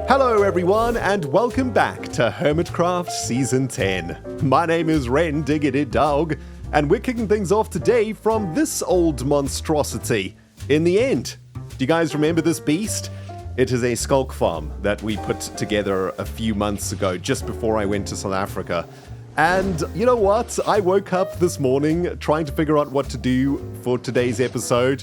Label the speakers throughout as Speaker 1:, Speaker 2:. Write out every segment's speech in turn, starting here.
Speaker 1: Hello everyone and welcome back to HermitCraft Season 10. My name is Rendog and we're kicking things off today from this old monstrosity. In the end, do you guys remember this beast? It is a skulk farm that we put together a few months ago just before I went to South Africa. And you know what? I woke up this morning trying to figure out what to do for today's episode.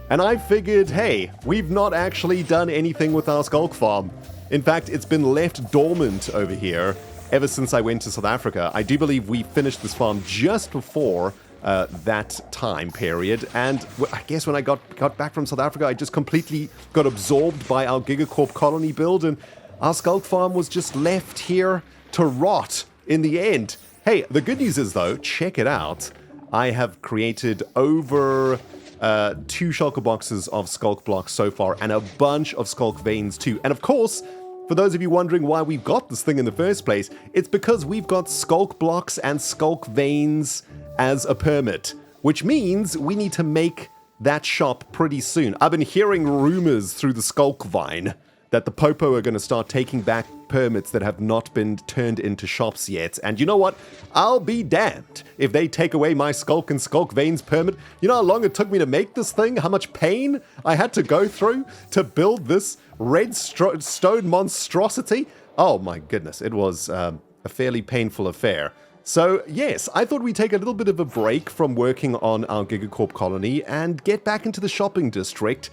Speaker 1: And I figured, hey, we've not actually done anything with our skulk farm. In fact, it's been left dormant over here ever since I went to South Africa. I do believe we finished this farm just before that time period. And I guess when I got back from South Africa, I just completely got absorbed by our GIGACORP colony build. And our skulk farm was just left here to rot in the end. Hey, the good news is, though, check it out. I have created over 2 shulker boxes of skulk blocks so far, and a bunch of skulk veins too. And of course, for those of you wondering why we've got this thing in the first place, it's because we've got skulk blocks and skulk veins as a permit, which means we need to make that shop pretty soon. I've been hearing rumors through the skulk vine that the Popo are going to start taking back permits that have not been turned into shops yet. And you know what? I'll be damned if they take away my skulk and skulk veins permit. You know how long it took me to make this thing? How much pain I had to go through to build this red stone monstrosity? Oh my goodness, it was a fairly painful affair. So yes, I thought we'd take a little bit of a break from working on our GIGACORP colony and get back into the shopping district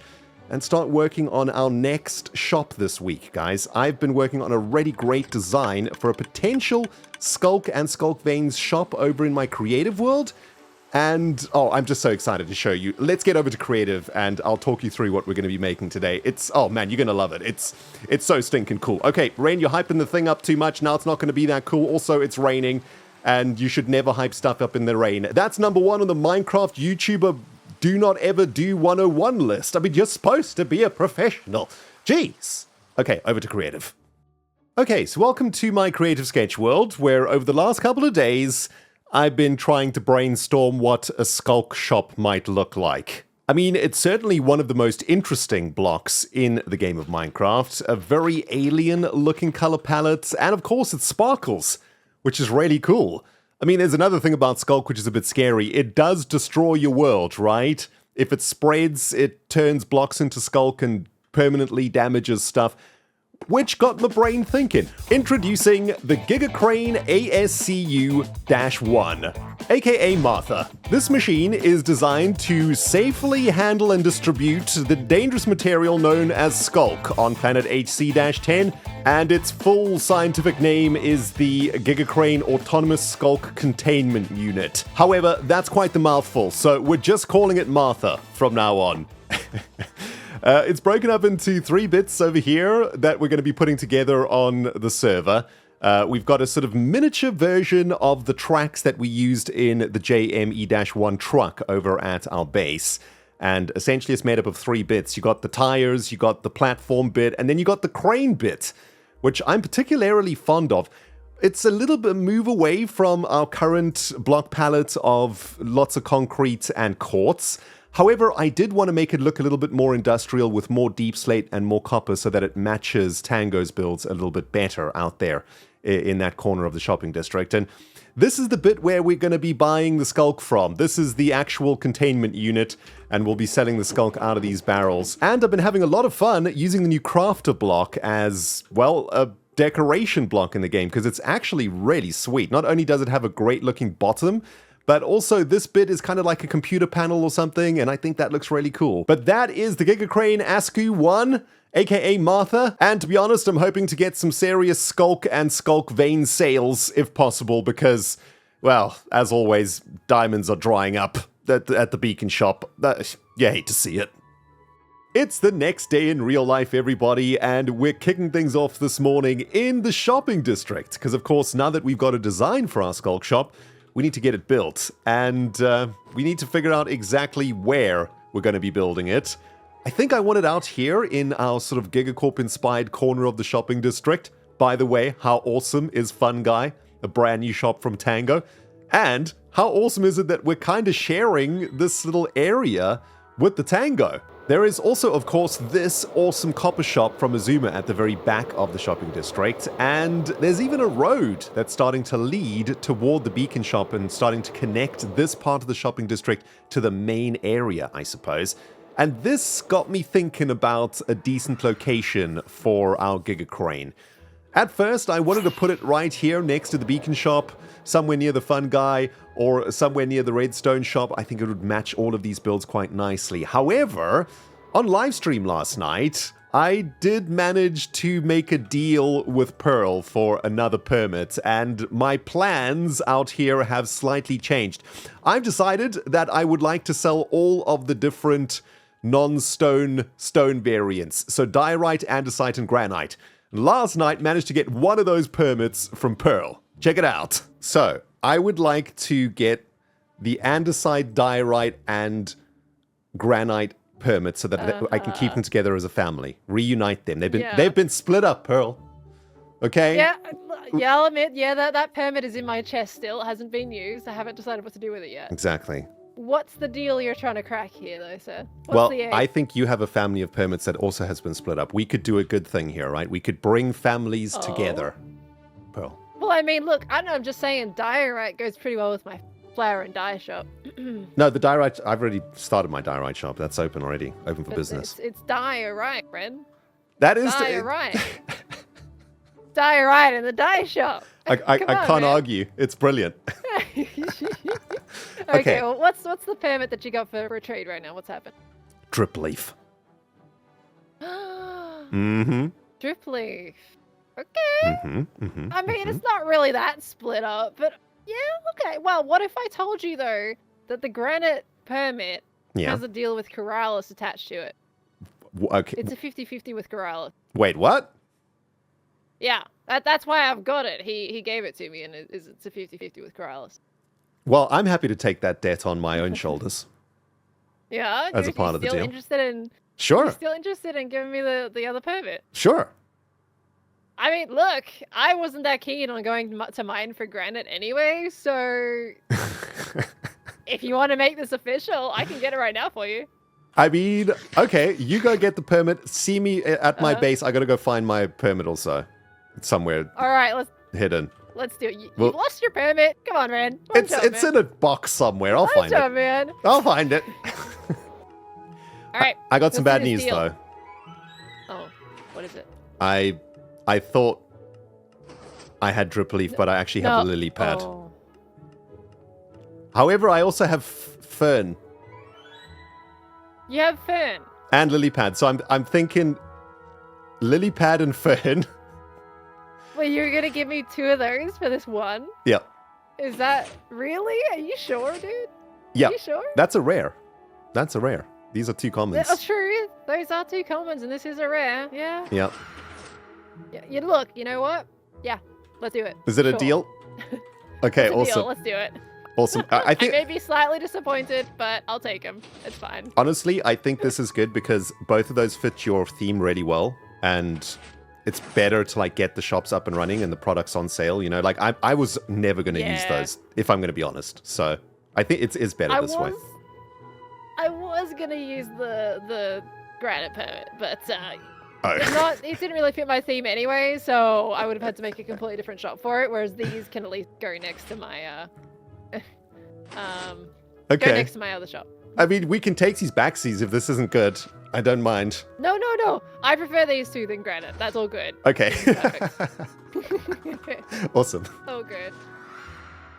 Speaker 1: and start working on our next shop this week, guys. I've been working on a really great design for a potential skulk and skulk veins shop over in my creative world. And, oh, I'm just so excited to show you. Let's get over to creative and I'll talk you through what we're going to be making today. Oh man, you're going to love it. It's so stinking cool. Okay, Rain, you're hyping the thing up too much. Now it's not going to be that cool. Also, it's raining and you should never hype stuff up in the rain. That's number 1 on the Minecraft YouTuber do not ever do 101 list. I mean, you're supposed to be a professional. Jeez. Okay, over to creative. Okay, so welcome to my creative sketch world, where over the last couple of days, I've been trying to brainstorm what a skulk shop might look like. I mean, it's certainly one of the most interesting blocks in the game of Minecraft. A very alien-looking color palette, and of course it sparkles, which is really cool. I mean, there's another thing about Skulk which is a bit scary. It does destroy your world, right? If it spreads, it turns blocks into Skulk and permanently damages stuff, which got my brain thinking. Introducing the GigaCrane ASCU-1, aka Martha. This machine is designed to safely handle and distribute the dangerous material known as Skulk on planet HC-10, and its full scientific name is the GigaCrane Autonomous Skulk Containment Unit. However, that's quite the mouthful, so we're just calling it Martha from now on. It's broken up into 3 bits over here that we're going to be putting together on the server. We've got a sort of miniature version of the tracks that we used in the JME-1 truck over at our base. And essentially it's made up of 3 bits. You got the tires, you got the platform bit, and then you got the crane bit, which I'm particularly fond of. It's a little bit move away from our current block palette of lots of concrete and quartz. However, I did want to make it look a little bit more industrial with more deep slate and more copper so that it matches Tango's builds a little bit better out there in that corner of the shopping district. And this is the bit where we're going to be buying the Skulk from. This is the actual containment unit, and we'll be selling the Skulk out of these barrels. And I've been having a lot of fun using the new crafter block as, well, a decoration block in the game, because it's actually really sweet. Not only does it have a great looking bottom, but also this bit is kind of like a computer panel or something, and I think that looks really cool. But that is the GigaCrane ASCU-1, aka Martha, and to be honest, I'm hoping to get some serious Skulk and Skulk vein sales, if possible, because, well, as always, diamonds are drying up at the beacon shop. You hate to see it. It's the next day in real life, everybody, and we're kicking things off this morning in the shopping district, because of course, now that we've got a design for our Skulk shop, we need to get it built, and we need to figure out exactly where we're going to be building it. I think I want it out here in our sort of GigaCorp-inspired corner of the shopping district. By the way, how awesome is Fun Guy, a brand new shop from Tango? And how awesome is it that we're kind of sharing this little area with the Tango? There is also, of course, this awesome copper shop from Azuma at the very back of the shopping district, and there's even a road that's starting to lead toward the beacon shop and starting to connect this part of the shopping district to the main area, I suppose. And this got me thinking about a decent location for our GigaCrane. At first, I wanted to put it right here next to the beacon shop, somewhere near the fun guy, or somewhere near the redstone shop. I think it would match all of these builds quite nicely. However, on livestream last night, I did manage to make a deal with Pearl for another permit, and my plans out here have slightly changed. I've decided that I would like to sell all of the different non-stone stone variants, so diorite, andesite, and granite. Last night, managed to get one of those permits from Pearl. Check it out. So, I would like to get the andesite, diorite, and granite permits so that I can keep them together as a family. Reunite them. They've been split up, Pearl. Okay?
Speaker 2: Yeah, I'll admit, that permit is in my chest still. It hasn't been used. I haven't decided what to do with it yet.
Speaker 1: Exactly.
Speaker 2: What's the deal you're trying to crack here, though, sir? What's the aim?
Speaker 1: I think you have a family of permits that also has been split up. We could do a good thing here, right? We could bring families together. Pearl.
Speaker 2: Well, I mean, look, I don't know, I'm just saying diorite goes pretty well with my flower and dye shop.
Speaker 1: No, the diorite, I've already started my diorite shop. That's open already. Open for business.
Speaker 2: It's diorite, Ren.
Speaker 1: That is
Speaker 2: diorite. Diorite in the dye shop.
Speaker 1: I can't argue. It's brilliant.
Speaker 2: Okay, well, what's the permit that you got for trade right now? What's happened?
Speaker 1: Drip leaf.
Speaker 2: Drip leaf. Okay. I mean, it's not really that split up, but yeah, okay. Well, what if I told you, though, that the granite permit has a deal with Keralis attached to it?
Speaker 1: Okay.
Speaker 2: It's a 50-50 with Keralis.
Speaker 1: Wait, what?
Speaker 2: Yeah, that's why I've got it. He gave it to me, and it's a 50-50 with Keralis.
Speaker 1: Well, I'm happy to take that debt on my own shoulders.
Speaker 2: Yeah,
Speaker 1: as a part of the deal.
Speaker 2: Sure. You're still interested in giving me the other permit?
Speaker 1: Sure.
Speaker 2: I mean, look, I wasn't that keen on going to mine for granite anyway, so if you want to make this official, I can get it right now for you.
Speaker 1: I mean, okay, you go get the permit. See me at my base. I gotta go find my permit also. It's somewhere.
Speaker 2: All right,
Speaker 1: hidden.
Speaker 2: Let's do it. You've lost your permit. Come on, man.
Speaker 1: It's in a box somewhere. I'll find it.
Speaker 2: Man.
Speaker 1: I'll find it.
Speaker 2: All right.
Speaker 1: I got some bad news though.
Speaker 2: Oh, what is it?
Speaker 1: I thought I had drip leaf, but I actually have a lily pad.
Speaker 2: Oh.
Speaker 1: However, I also have fern.
Speaker 2: You have fern.
Speaker 1: And lily pad. So I'm thinking lily pad and fern.
Speaker 2: Wait, you're gonna give me 2 of those for this one?
Speaker 1: Yep.
Speaker 2: Is that really? Are you sure, dude?
Speaker 1: Yeah.
Speaker 2: Are you sure?
Speaker 1: That's a rare. These are 2 commons.
Speaker 2: That's true. Those are 2 commons, and this is a rare. Yeah.
Speaker 1: Yep.
Speaker 2: Yeah. Look, you know what? Yeah, let's do it.
Speaker 1: Is it a deal? Okay, awesome.
Speaker 2: Deal. Let's do it.
Speaker 1: Awesome. I think
Speaker 2: I may be slightly disappointed, but I'll take them. It's fine.
Speaker 1: Honestly, I think this is good because both of those fit your theme really well, and it's better to like get the shops up and running and the products on sale. You know, like I was never going to use those if I'm going to be honest. So I think it's better this way.
Speaker 2: I was going to use the granite permit, but it didn't really fit my theme anyway. So I would have had to make a completely different shop for it. Whereas these can at least go next to my go next to my other shop.
Speaker 1: I mean, we can take these backsies if this isn't good. I don't mind.
Speaker 2: No. I prefer these 2 than granite. That's all good.
Speaker 1: Okay. Awesome.
Speaker 2: Oh, good.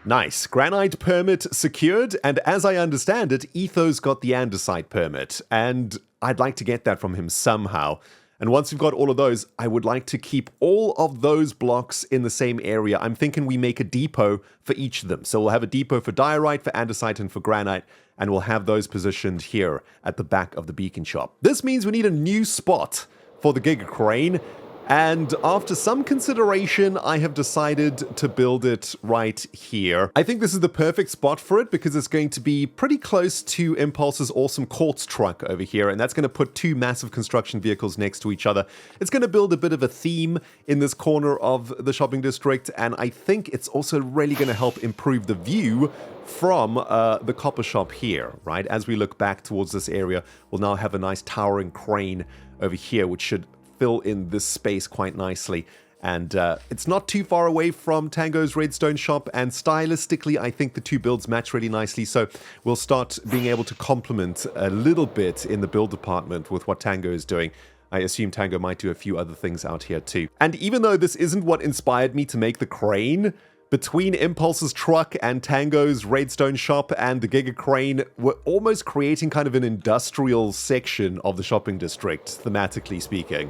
Speaker 1: Nice. Granite permit secured, and as I understand it, Ethos got the andesite permit, and I'd like to get that from him somehow. And once we've got all of those, I would like to keep all of those blocks in the same area. I'm thinking we make a depot for each of them. So we'll have a depot for diorite, for andesite, and for granite, and we'll have those positioned here at the back of the beacon shop. This means we need a new spot for the GigaCrane, And after some consideration, I have decided to build it right here. I think this is the perfect spot for it because it's going to be pretty close to Impulse's awesome quartz truck over here, and that's going to put two massive construction vehicles next to each other. It's going to build a bit of a theme in this corner of the shopping district, and I think it's also really going to help improve the view from the copper shop here, right? As we look back towards this area, we'll now have a nice towering crane over here, which should fill in this space quite nicely. And it's not too far away from Tango's Redstone shop, and stylistically I think the two builds match really nicely, so we'll start being able to complement a little bit in the build department with what Tango is doing. I assume Tango might do a few other things out here too. And even though this isn't what inspired me to make the crane, between Impulse's truck and Tango's Redstone shop and the Giga Crane, we're almost creating kind of an industrial section of the shopping district, thematically speaking.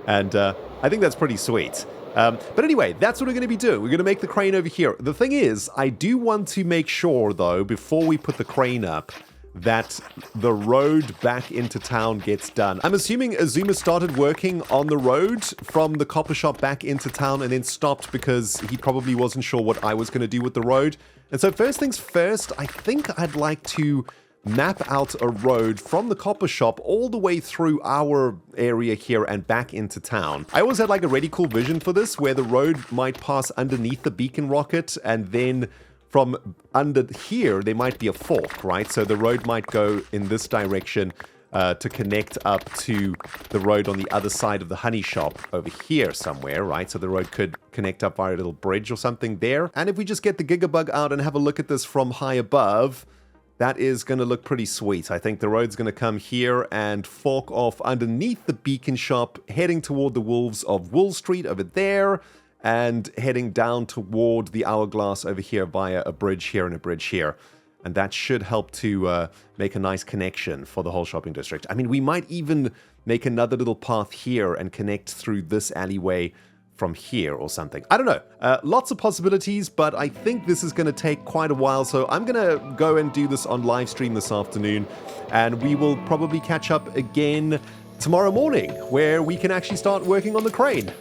Speaker 1: And I think that's pretty sweet. But anyway, that's what we're going to be doing. We're going to make the crane over here. The thing is, I do want to make sure, though, before we put the crane up, that the road back into town gets done. I'm assuming Azuma started working on the road from the copper shop back into town and then stopped because he probably wasn't sure what I was going to do with the road. And so first things first, I think I'd like to map out a road from the copper shop all the way through our area here and back into town. I always had like a really cool vision for this where the road might pass underneath the beacon rocket, and then from under here, there might be a fork, right? So the road might go in this direction to connect up to the road on the other side of the honey shop over here somewhere, right? So the road could connect up via a little bridge or something there. And if we just get the Gigabug out and have a look at this from high above, that is going to look pretty sweet. I think the road's going to come here and fork off underneath the beacon shop, heading toward the Wolves of Wool Street over there, and heading down toward the Hourglass over here via a bridge here and a bridge here. And that should help to make a nice connection for the whole shopping district. I mean, we might even make another little path here and connect through this alleyway from here or something. I don't know. Lots of possibilities, but I think this is going to take quite a while. So I'm going to go and do this on live stream this afternoon. And we will probably catch up again tomorrow morning, where we can actually start working on the crane.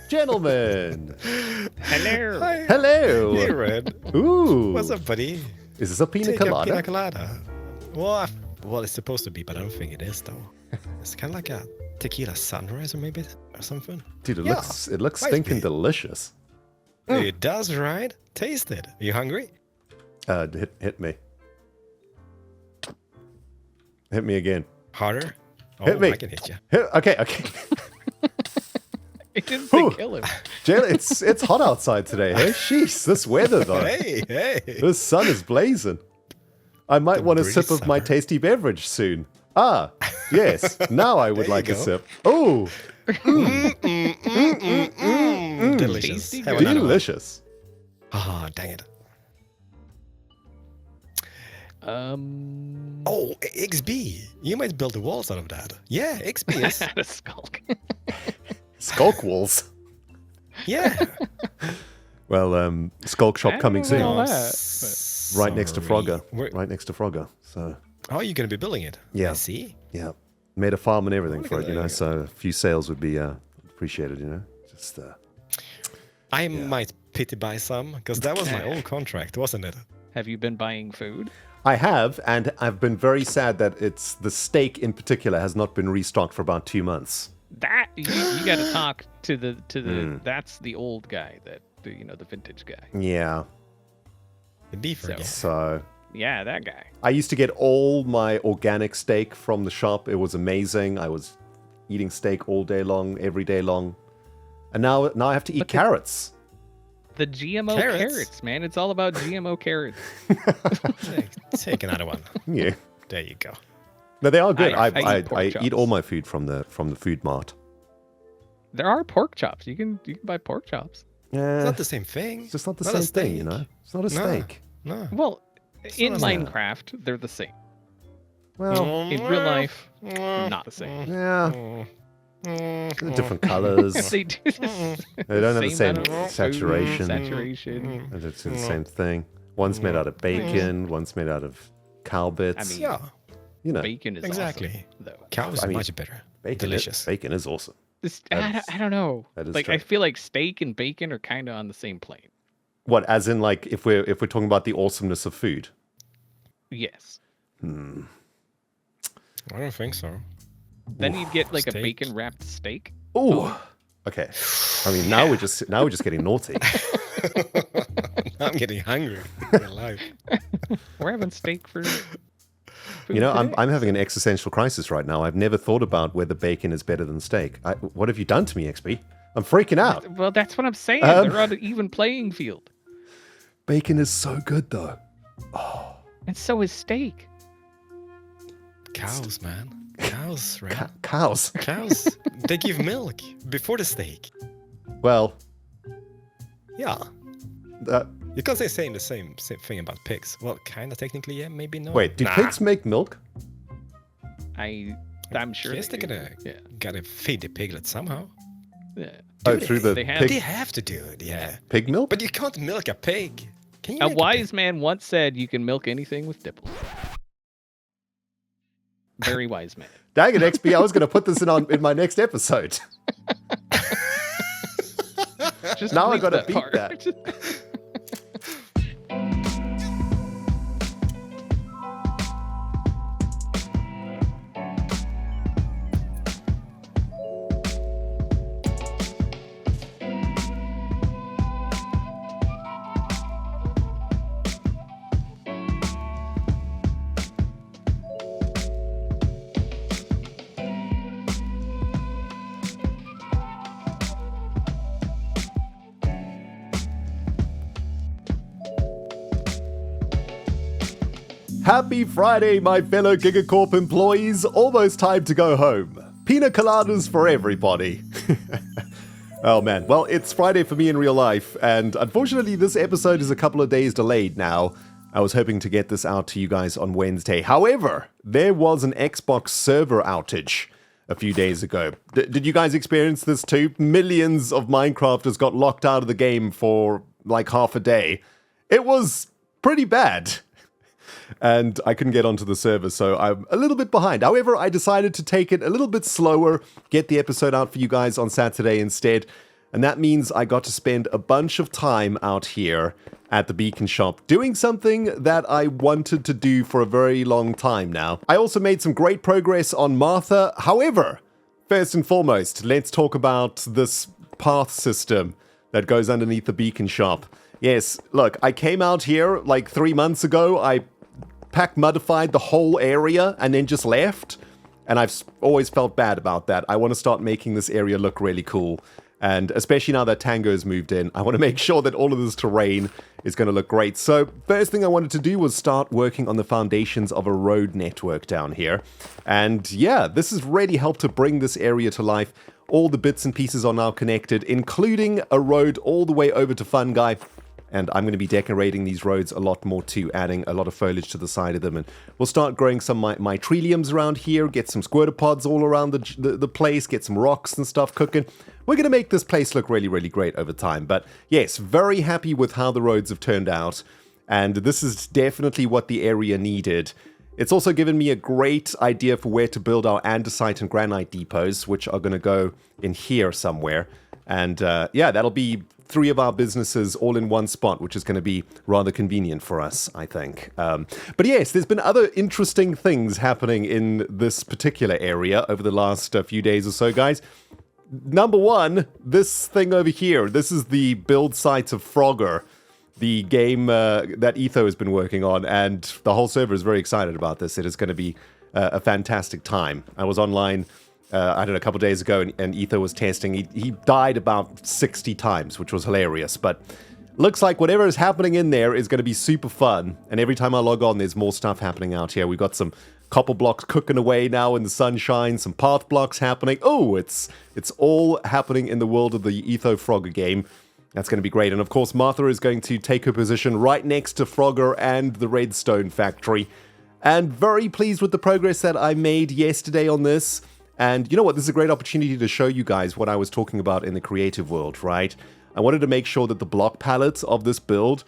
Speaker 1: Gentlemen.
Speaker 3: Hello.
Speaker 4: Hi.
Speaker 1: Hello.
Speaker 4: Hey, Red.
Speaker 1: Ooh.
Speaker 4: What's up, buddy?
Speaker 1: Is this a pina
Speaker 4: Take a
Speaker 1: colada?
Speaker 4: pina colada. Well, well, it's supposed to be, but I don't think it is, though. It's kind of like a tequila sunrise, or maybe, or something.
Speaker 1: Dude, it
Speaker 4: Yeah,
Speaker 1: looks
Speaker 4: might
Speaker 1: stinking
Speaker 4: be.
Speaker 1: delicious.
Speaker 4: It does, right? Taste it. Are you hungry?
Speaker 1: Hit me. Hit me again.
Speaker 4: Harder? Oh,
Speaker 1: Hit me.
Speaker 4: I can hit you.
Speaker 1: Okay.
Speaker 3: It didn't say
Speaker 1: Whew.
Speaker 3: kill him.
Speaker 1: Jayla, it's hot outside today, hey? Sheesh, this weather though.
Speaker 4: Hey.
Speaker 1: The sun is blazing. I might
Speaker 4: The
Speaker 1: want a
Speaker 4: British
Speaker 1: sip of my
Speaker 4: summer.
Speaker 1: tasty beverage soon. Ah, yes. Now I would
Speaker 4: There you
Speaker 1: like a
Speaker 4: go.
Speaker 1: sip. Oh,
Speaker 4: Delicious.
Speaker 3: Tasty
Speaker 4: Have
Speaker 3: good.
Speaker 4: another one.
Speaker 1: delicious.
Speaker 4: Ah, dang it. Oh, XB. You might build the walls out of that. Yeah, XB is.
Speaker 3: A skulk.
Speaker 1: Skulk walls.
Speaker 4: Yeah.
Speaker 1: Well, Skulk Shop
Speaker 3: I
Speaker 1: coming
Speaker 3: don't know
Speaker 1: soon.
Speaker 3: that,
Speaker 1: Right next to Frogger.
Speaker 4: Where-
Speaker 1: Right next to Frogger. So,
Speaker 4: How are you going to be building it?
Speaker 1: Yeah.
Speaker 4: I see.
Speaker 1: yeah. Made a farm and everything
Speaker 4: Look
Speaker 1: for
Speaker 4: at
Speaker 1: it, you know,
Speaker 4: that.
Speaker 1: so a few sales would be appreciated, you know. Just
Speaker 4: I might pity buy some, because that was my old contract, wasn't it?
Speaker 3: Have you been buying food?
Speaker 1: I have, and I've been very sad that it's the steak in particular has not been restocked for about 2 months.
Speaker 3: That you got to talk to the that's the old guy, the vintage guy.
Speaker 1: Yeah.
Speaker 4: The beef
Speaker 3: So-
Speaker 4: again.
Speaker 1: So
Speaker 3: Yeah, that guy.
Speaker 1: I used to get all my organic steak from the shop. It was amazing. I was eating steak all day long, every day long. And now I have to eat
Speaker 3: But
Speaker 1: carrots.
Speaker 3: The GMO
Speaker 4: Carrots.
Speaker 3: carrots, man. It's all about GMO carrots.
Speaker 4: Take another one.
Speaker 1: Yeah.
Speaker 4: There you go.
Speaker 1: No, they are good.
Speaker 3: I
Speaker 1: I
Speaker 3: eat pork
Speaker 1: eat
Speaker 3: chops.
Speaker 1: all my food from the food mart.
Speaker 3: There are pork chops. You can buy pork chops.
Speaker 1: Yeah,
Speaker 4: It's not the same thing.
Speaker 1: it's just not the
Speaker 4: Not a
Speaker 1: same thing, you
Speaker 4: steak.
Speaker 1: know? It's not a
Speaker 4: No.
Speaker 1: steak.
Speaker 4: No.
Speaker 3: Well, in
Speaker 4: not a steak.
Speaker 3: Minecraft, they're the same.
Speaker 1: Well,
Speaker 3: In real life, not the same.
Speaker 1: yeah, they're different colors.
Speaker 3: They do this.
Speaker 1: They don't have the same
Speaker 3: amount of food,
Speaker 1: saturation.
Speaker 3: Saturation.
Speaker 1: And it's the same thing. One's made out of bacon, one's made out of cow bits.
Speaker 3: I mean,
Speaker 4: Yeah,
Speaker 1: you know,
Speaker 3: Bacon is
Speaker 4: exactly.
Speaker 3: awesome, though.
Speaker 4: Cows
Speaker 1: I
Speaker 4: are
Speaker 1: mean,
Speaker 4: much better.
Speaker 1: bacon
Speaker 4: Delicious.
Speaker 1: Bacon is awesome.
Speaker 3: I don't know.
Speaker 1: that is
Speaker 3: Like
Speaker 1: true.
Speaker 3: I feel like steak and bacon are kind of on the same plane.
Speaker 1: What, as in like if we're talking about the awesomeness of food?
Speaker 3: Yes.
Speaker 4: I don't think so.
Speaker 3: Then you'd get like a
Speaker 4: steak.
Speaker 3: bacon wrapped steak.
Speaker 1: Oh, okay. I mean, now we're just getting naughty.
Speaker 4: I'm getting hungry. Alive.
Speaker 3: We're having steak for.
Speaker 1: You know, I'm having an existential crisis right now. I've never thought about whether bacon is better than steak. What have you done to me, XB? I'm freaking out.
Speaker 3: Well, that's what I'm saying. They're on an even playing field.
Speaker 1: Bacon is so good, though.
Speaker 3: And so is steak.
Speaker 4: Cows, man. Cows, right?
Speaker 1: Cows.
Speaker 4: Cows, they give milk before the steak.
Speaker 1: Well,
Speaker 4: Yeah.
Speaker 1: uh,
Speaker 4: You can't say saying the same thing about pigs. Well, kind of technically, yeah, maybe no.
Speaker 1: wait, do
Speaker 4: Nah.
Speaker 1: pigs make milk?
Speaker 3: I'm sure
Speaker 4: Yes,
Speaker 3: they
Speaker 4: they're
Speaker 3: do.
Speaker 4: gotta feed the piglet somehow.
Speaker 3: Yeah.
Speaker 1: Oh,
Speaker 4: Do
Speaker 1: through
Speaker 4: they?
Speaker 1: the
Speaker 3: They have-
Speaker 1: pig,
Speaker 4: They have to do it, yeah.
Speaker 1: pig milk?
Speaker 4: But you can't milk a pig. Can you?
Speaker 3: A
Speaker 4: milk
Speaker 3: wise man once said you can milk anything with nipples. Very wise man.
Speaker 1: Dang it, XB, I was going to put this in my next episode.
Speaker 3: Just
Speaker 1: Now I
Speaker 3: leave
Speaker 1: gotta beat
Speaker 3: part.
Speaker 1: that. Happy Friday, my fellow GigaCorp employees. Almost time to go home. Pina coladas for everybody. Oh man, well, it's Friday for me in real life, and unfortunately this episode is a couple of days delayed now. I was hoping to get this out to you guys on Wednesday. However, there was an Xbox server outage a few days ago. Did you guys experience this too? Millions of Minecrafters got locked out of the game for like half a day. It was pretty bad. And I couldn't get onto the server, so I'm a little bit behind. However, I decided to take it a little bit slower, get the episode out for you guys on Saturday instead. And that means I got to spend a bunch of time out here at the beacon shop doing something that I wanted to do for a very long time now. I also made some great progress on Martha. However, first and foremost, let's talk about this path system that goes underneath the beacon shop. Yes, look, I came out here like 3 months ago. I pack modified the whole area and then just left, and I've always felt bad about that. I want to start making this area look really cool, and especially now that Tango's moved in, I want to make sure that all of this terrain is going to look great. So first thing I wanted to do was start working on the foundations of a road network down here, and yeah, this has really helped to bring this area to life. All the bits and pieces are now connected, including a road all the way over to Fun Guy. And I'm going to be decorating these roads a lot more too, adding a lot of foliage to the side of them. And we'll start growing some mytreliums around here, get some squirter pods all around the place, get some rocks and stuff cooking. We're going to make this place look really, really great over time. But yes, very happy with how the roads have turned out. And this is definitely what the area needed. It's also given me a great idea for where to build our andesite and granite depots, which are going to go in here somewhere. And yeah, that'll be 3 of our businesses all in one spot, which is going to be rather convenient for us, I think. But yes, there's been other interesting things happening in this particular area over the last few days or so, guys. Number one, this thing over here. This is the build site of Frogger, the game that Etho has been working on, and the whole server is very excited about this. It is going to be a fantastic time. I was online I don't know, a couple days ago, and Etho was testing. He died about 60 times, which was hilarious. But Looks like whatever is happening in there is going to be super fun. And every time I log on, there's more stuff happening out here. We've got some copper blocks cooking away now in the sunshine, some path blocks happening. Oh, it's all happening in the world of the Etho Frogger game. That's going to be great. And of course, Martha is going to take her position right next to Frogger and the Redstone factory. And very pleased with the progress that I made yesterday on this. And you know what? This is a great opportunity to show you guys what I was talking about in the creative world, right? I wanted to make sure that the block palettes of this build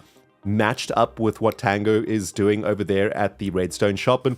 Speaker 1: matched up with what Tango is doing over there at the Redstone shop. And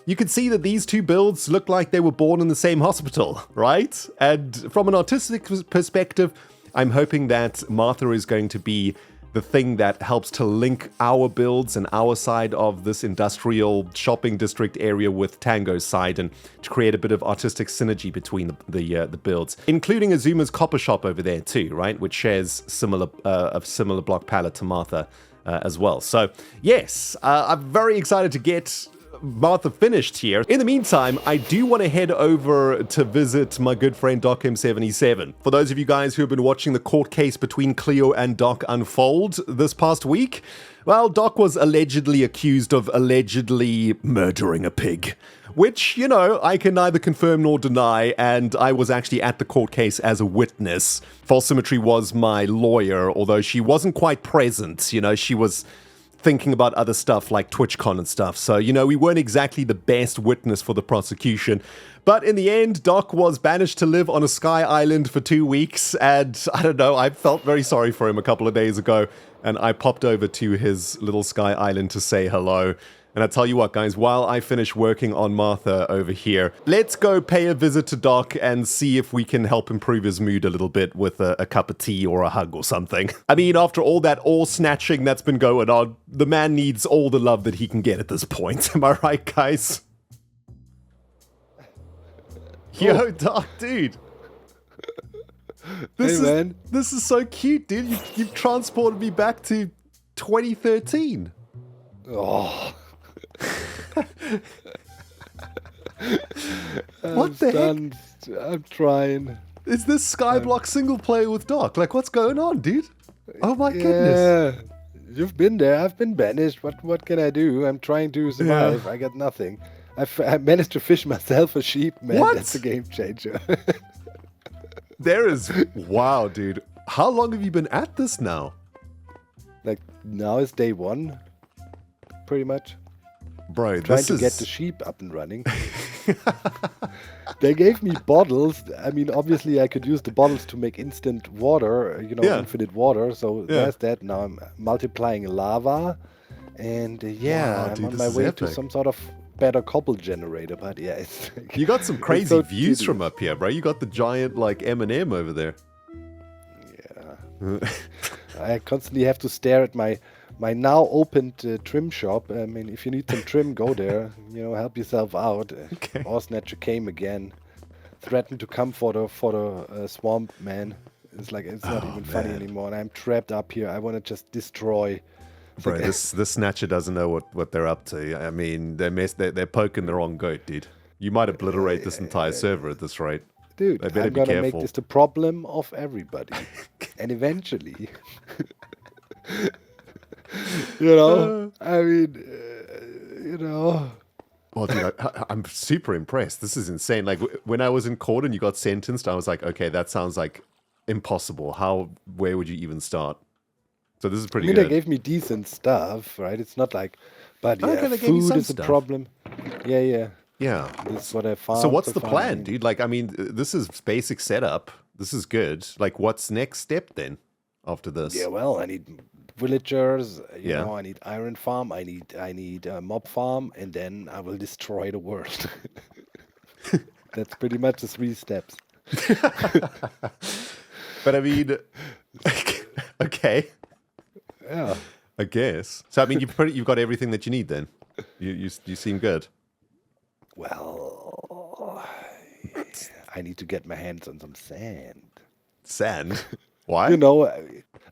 Speaker 1: you can see that these two builds look like they were born in the same hospital, right? And from an artistic perspective, I'm hoping that Martha is going to be the thing that helps to link our builds and our side of this industrial shopping district area with Tango's side, and to create a bit of artistic synergy between the builds, including Azuma's copper shop over there too, right? Which shares a similar block palette to Martha as well. So yes, I'm very excited to get Martha finished here. In the meantime, I do want to head over to visit my good friend Doc M77. For those of you guys who have been watching the court case between Cleo and Doc unfold this past week, well, Doc was allegedly accused of allegedly murdering a pig. Which, you know, I can neither confirm nor deny, and I was actually at the court case as a witness. False Symmetry was my lawyer, although she wasn't quite present. You know, she was thinking about other stuff like TwitchCon and stuff. So, you know, we weren't exactly the best witness for the prosecution. But in the end, Doc was banished to live on a sky island for 2 weeks. And I don't know, I felt very sorry for him a couple of days ago. And I popped over to his little sky island to say hello. And I tell you what, guys, while I finish working on Martha over here, let's go pay a visit to Doc and see if we can help improve his mood a little bit with a cup of tea or a hug or something. I mean, after all that ore snatching that's been going on, the man needs all the love that he can get at this point. Am I right, guys? Yo, Doc, dude. This is so cute, dude. You've transported me back to 2013.
Speaker 4: Oh.
Speaker 1: What the heck?
Speaker 4: I'm trying.
Speaker 1: Is this Skyblock single player with Doc? Like, what's going on, dude? Oh my goodness.
Speaker 4: You've been there. I've been banished. What can I do? I'm trying to survive. Yeah. I got nothing. I managed to fish myself a sheep, man.
Speaker 1: What?
Speaker 4: That's a game changer.
Speaker 1: There is... Wow, dude. How long have you been at this now?
Speaker 4: Like, now is day one. Pretty much.
Speaker 1: Bro,
Speaker 4: trying to get the sheep up and running. They gave me bottles. I mean, obviously I could use the bottles to make instant water, you know, infinite water. So there's that. Now I'm multiplying lava. And wow, dude, I'm on my way to some sort of better cobble generator. But yeah, it's like,
Speaker 1: you got some crazy views from up here, bro. You got the giant, like, M&M over there.
Speaker 4: Yeah. I constantly have to stare at my now opened trim shop. I mean, if you need some trim, go there. You know, help yourself out.
Speaker 1: Okay.
Speaker 4: Ore Snatcher came again, threatened to come for the swamp, man. It's like it's not even funny anymore. And I'm trapped up here. I want to just destroy.
Speaker 1: Bro, like, this Snatcher doesn't know what they're up to. I mean, they're poking the wrong goat, dude. You might obliterate this entire server at this rate.
Speaker 4: Dude, I'm gonna make this the problem of everybody, and eventually. You know, I mean, you know.
Speaker 1: Well, dude, I'm super impressed. This is insane. Like, when I was in court and you got sentenced, I was like, okay, that sounds like impossible. Where would you even start? So this is pretty good.
Speaker 4: They gave me decent stuff, right? It's not like, but yeah, food is a problem. Yeah. This is what I found.
Speaker 1: So what's the plan, dude? Like, I mean, this is basic setup. This is good. Like, what's next step then after this?
Speaker 4: Yeah, well, I need villagers, you know, I need iron farm, I need a mob farm, and then I will destroy the world. That's pretty much the 3 steps.
Speaker 1: But I mean, okay.
Speaker 4: Yeah.
Speaker 1: I guess. So I mean, you've got everything that you need then. You seem good.
Speaker 4: Well, I need to get my hands on some sand.
Speaker 1: Sand? Why?
Speaker 4: You know,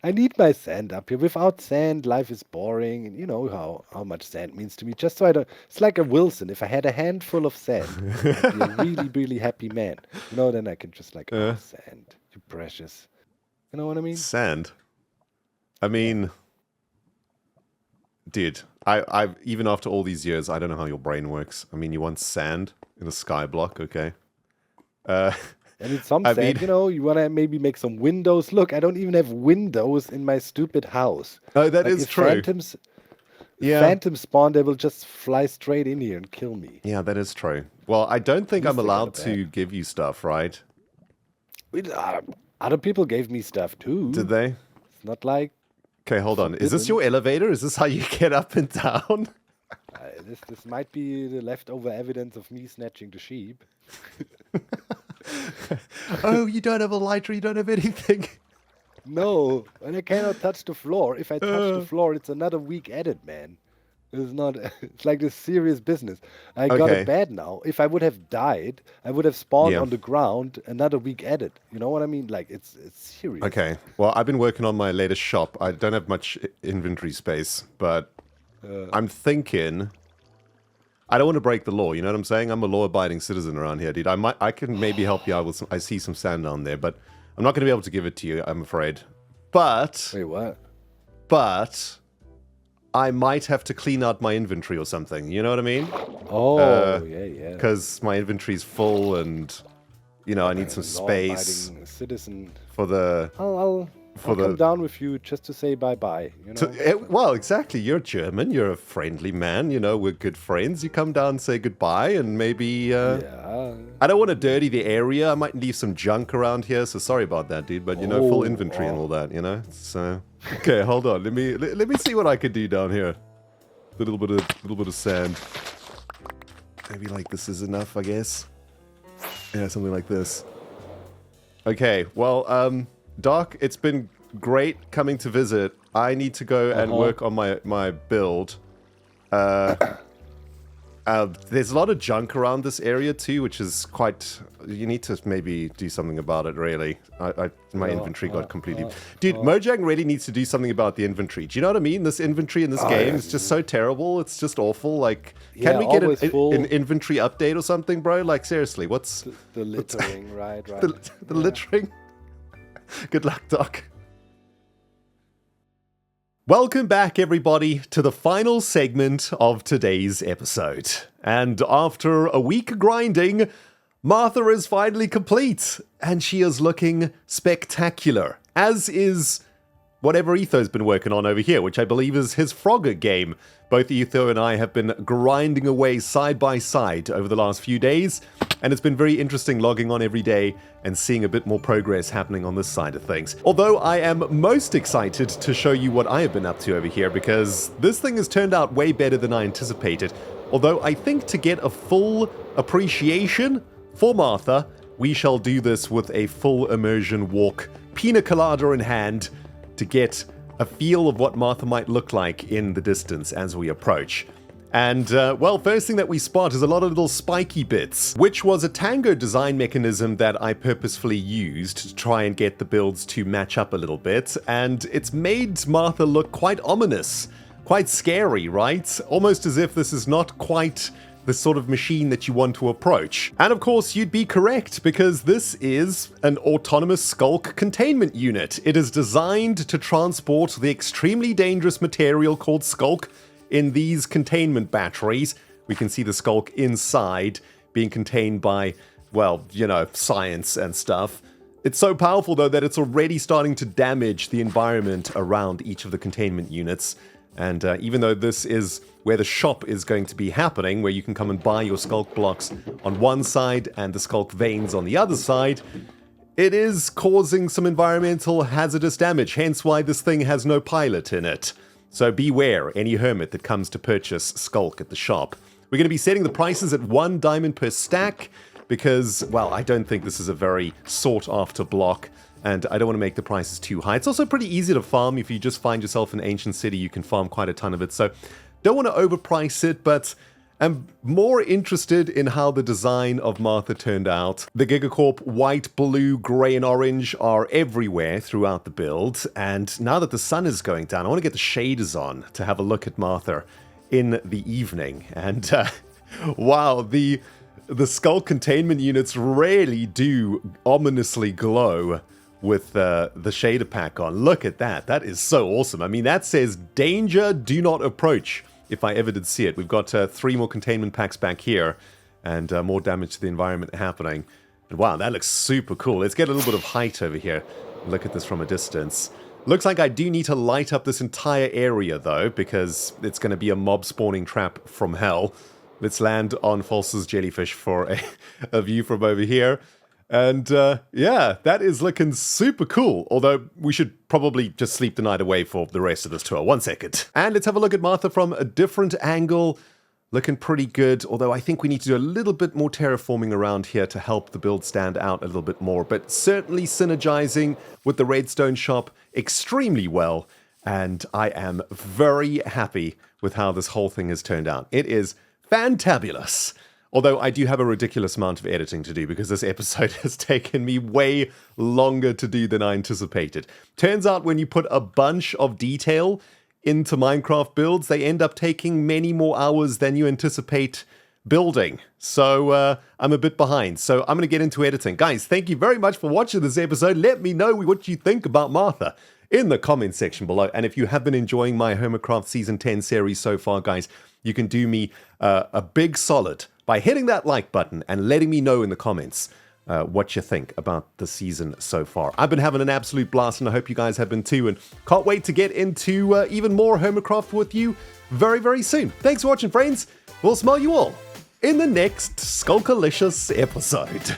Speaker 4: I need my sand up here. Without sand, life is boring. And you know how much sand means to me. Just so I don't... It's like a Wilson. If I had a handful of sand, I'd be a really, really happy man. You know, then I can just like, oh, sand. You precious. You know what I mean?
Speaker 1: Sand? I mean, dude, I've even after all these years, I don't know how your brain works. I mean, you want sand in a sky block, okay?
Speaker 4: And it's some sand, you know, you want to maybe make some windows. Look, I don't even have windows in my stupid house.
Speaker 1: Oh, that is true.
Speaker 4: Phantoms spawn, they will just fly straight in here and kill me.
Speaker 1: Yeah, that is true. Well, I don't think I'm allowed to give you stuff, right?
Speaker 4: Other people gave me stuff too.
Speaker 1: Did they?
Speaker 4: It's not like...
Speaker 1: Okay, hold on. Is this your elevator? Is this how you get up and down?
Speaker 4: This might be the leftover evidence of me snatching the sheep.
Speaker 1: Oh, you don't have a lighter, you don't have anything.
Speaker 4: No, and I cannot touch the floor. If I touch the floor, it's another week edit, man. It's not. It's like this serious business. I got it bad now. If I would have died, I would have spawned on the ground. Another week edit. You know what I mean? Like it's serious.
Speaker 1: Okay. Well, I've been working on my latest shop. I don't have much inventory space, but I'm thinking. I don't want to break the law. You know what I'm saying? I'm a law-abiding citizen around here, dude. I can maybe help you out with some. I see some sand down there, but I'm not going to be able to give it to you. I'm afraid. But
Speaker 4: wait, what?
Speaker 1: But I might have to clean out my inventory or something. You know what I mean?
Speaker 4: Oh, yeah.
Speaker 1: Because my inventory's full, and you know I need some space.
Speaker 4: Citizen.
Speaker 1: For the.
Speaker 4: I'll come down with you just to say bye-bye. You know?
Speaker 1: Well, exactly. You're German. You're a friendly man. You know, we're good friends. You come down and say goodbye, and maybe... I don't want to dirty the area. I might leave some junk around here, so sorry about that, dude. But, you know, full inventory and all that, you know? So, okay, hold on. Let me see what I can do down here. A little bit of sand. Maybe, like, this is enough, I guess. Yeah, something like this. Okay, well, Doc, it's been great coming to visit. I need to go and work on my build. There's a lot of junk around this area too, which is quite... You need to maybe do something about it, really. My inventory got completely... Dude, Mojang really needs to do something about the inventory. Do you know what I mean? This inventory in this game is just so terrible. It's just awful. Like, can we get an inventory update or something, bro? Like, seriously, what's...
Speaker 4: The littering, right.
Speaker 1: The littering? Good luck, Doc. Welcome back, everybody, to the final segment of today's episode. And after a week grinding, Martha is finally complete, and she is looking spectacular, as is whatever Etho's been working on over here, which I believe is his Frogger game. Both Etho and I have been grinding away side by side over the last few days, and it's been very interesting logging on every day and seeing a bit more progress happening on this side of things. Although I am most excited to show you what I have been up to over here, because this thing has turned out way better than I anticipated. Although I think to get a full appreciation for Martha, we shall do this with a full immersion walk, pina colada in hand, to get a feel of what Martha might look like in the distance as we approach. And, well, first thing that we spot is a lot of little spiky bits, which was a Tango design mechanism that I purposefully used to try and get the builds to match up a little bit, and it's made Martha look quite ominous, quite scary, right? Almost as if this is not quite the sort of machine that you want to approach. And of course, you'd be correct, because this is an autonomous Skulk containment unit. It is designed to transport the extremely dangerous material called Skulk in these containment batteries. We can see the Skulk inside being contained by, well, you know, science and stuff. It's so powerful, though, that it's already starting to damage the environment around each of the containment units. And even though this is where the shop is going to be happening, where you can come and buy your Skulk blocks on one side and the Skulk veins on the other side, it is causing some environmental hazardous damage, hence why this thing has no pilot in it. So beware any hermit that comes to purchase Skulk at the shop. We're going to be setting the prices at 1 diamond per stack, because, well, I don't think this is a very sought-after block, and I don't want to make the prices too high. It's also pretty easy to farm. If you just find yourself an ancient city, you can farm quite a ton of it. So don't want to overprice it, but I'm more interested in how the design of Martha turned out. The GIGACORP white, blue, grey, and orange are everywhere throughout the build. And now that the sun is going down, I want to get the shaders on to have a look at Martha in the evening. And wow, the Skulk containment units really do ominously glow with the shader pack on. Look at that. That is so awesome. I mean, that says danger, do not approach, if I ever did see it. We've got 3 more containment packs back here and more damage to the environment happening. And wow, that looks super cool. Let's get a little bit of height over here. Look at this from a distance. Looks like I do need to light up this entire area, though, because it's going to be a mob spawning trap from hell. Let's land on False's jellyfish for a view from over here. And yeah, that is looking super cool. Although we should probably just sleep the night away for the rest of this tour. 1 second. And let's have a look at Martha from a different angle. Looking pretty good. Although I think we need to do a little bit more terraforming around here to help the build stand out a little bit more. But certainly synergizing with the redstone shop extremely well. And I am very happy with how this whole thing has turned out. It is fantabulous. Although I do have a ridiculous amount of editing to do because this episode has taken me way longer to do than I anticipated. Turns out when you put a bunch of detail into Minecraft builds, they end up taking many more hours than you anticipate building. So I'm a bit behind. So I'm going to get into editing. Guys, thank you very much for watching this episode. Let me know what you think about Martha in the comments section below. And if you have been enjoying my HermitCraft Season 10 series so far, guys, you can do me a big solid by hitting that like button and letting me know in the comments what you think about the season so far. I've been having an absolute blast, and I hope you guys have been too, and can't wait to get into even more HermitCraft with you very, very soon. Thanks for watching, friends. We'll smell you all in the next Skulkalicious episode.